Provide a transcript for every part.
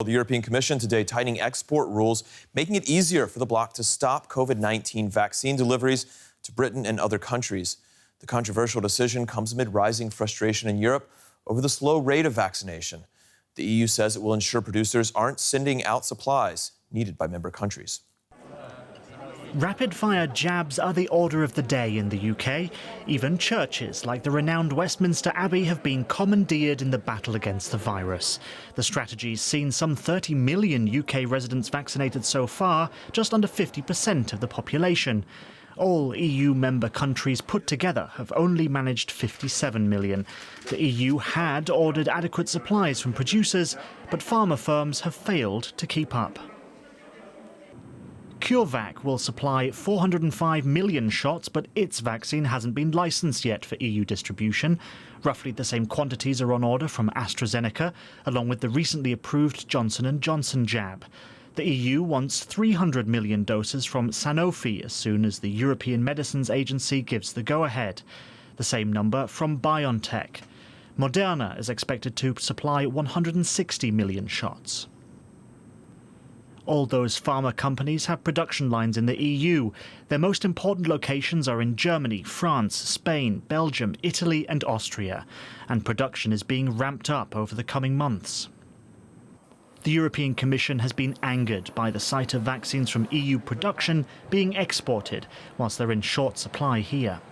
The European Commission today tightening export rules, making it easier for the bloc to stop COVID-19 vaccine deliveries to Britain and other countries. The controversial decision comes amid rising frustration in Europe over the slow rate of vaccination. The EU says it will ensure producers aren't sending out supplies needed by member countries. Rapid-fire jabs are the order of the day in the UK. Even churches like the renowned Westminster Abbey have been commandeered in the battle against the virus. The strategy's seen some 30 million UK residents vaccinated so far, just under 50% of the population. All EU member countries put together have only managed 57 million. The EU had ordered adequate supplies from producers, but pharma firms have failed to keep up. CureVac will supply 405 million shots, but its vaccine hasn't been licensed yet for EU distribution. Roughly the same quantities are on order from AstraZeneca, along with the recently approved Johnson & Johnson jab. The EU wants 300 million doses from Sanofi as soon as the European Medicines Agency gives the go-ahead. The same number from BioNTech. Moderna is expected to supply 160 million shots. All those pharma companies have production lines in the EU. Their most important locations are in Germany, France, Spain, Belgium, Italy and Austria. And production is being ramped up over the coming months. The European Commission has been angered by the sight of vaccines from EU production being exported whilst they're in short supply here.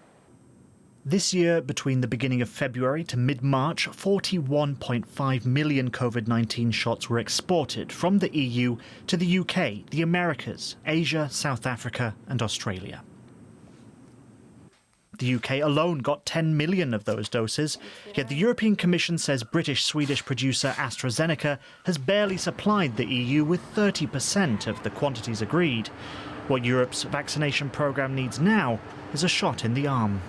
This year, between the beginning of February to mid-March, 41.5 million COVID-19 shots were exported from the EU to the UK, the Americas, Asia, South Africa and Australia. The UK alone got 10 million of those doses, yet the European Commission says British-Swedish producer AstraZeneca has barely supplied the EU with 30% of the quantities agreed. What Europe's vaccination programme needs now is a shot in the arm.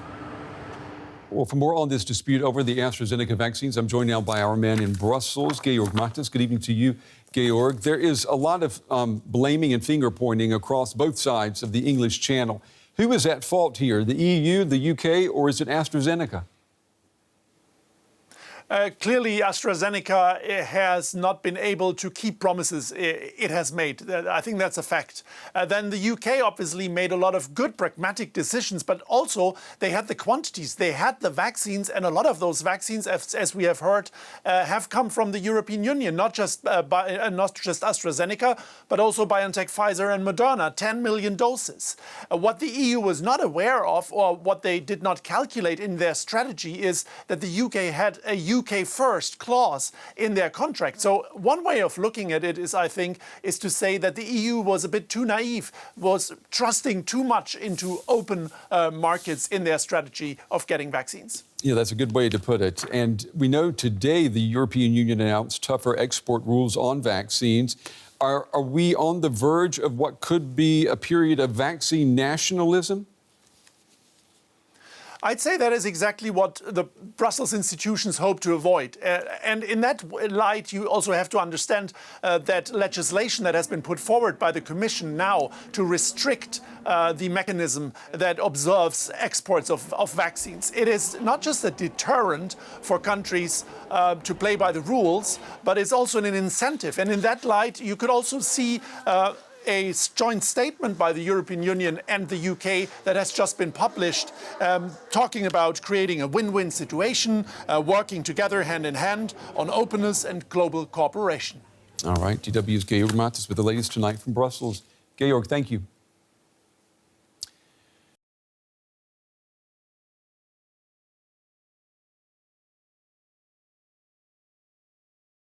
Well, for more on this dispute over the AstraZeneca vaccines, I'm joined now by our man in Brussels, Georg Mattes. Good evening to you, Georg. There is a lot of blaming and finger-pointing across both sides of the English Channel. Who is at fault here, the EU, the UK, or is it AstraZeneca? Clearly, AstraZeneca has not been able to keep promises it has made. I think that's a fact. Then the UK obviously made a lot of good pragmatic decisions, but also they had the quantities, they had the vaccines, and a lot of those vaccines, as we have heard, have come from the European Union, not just AstraZeneca, but also BioNTech, Pfizer and Moderna, 10 million doses. What the EU was not aware of, or what they did not calculate in their strategy, is that the UK had a UK first clause in their contract. So one way of looking at it is, I think, is to say that the EU was a bit too naive, was trusting too much into open markets in their strategy of getting vaccines. Yeah, that's a good way to put it. And we know today the European Union announced tougher export rules on vaccines. Are we on the verge of what could be a period of vaccine nationalism? I'd say that is exactly what the Brussels institutions hope to avoid. And in that light, you also have to understand that legislation that has been put forward by the Commission now to restrict the mechanism that observes exports of vaccines. It is not just a deterrent for countries to play by the rules, but it's also an incentive. And in that light, you could also see a joint statement by the European Union and the UK that has just been published, talking about creating a win-win situation, working together hand in hand on openness and global cooperation. All right, DW's Georg Mattes with the latest tonight from Brussels. Georg, thank you.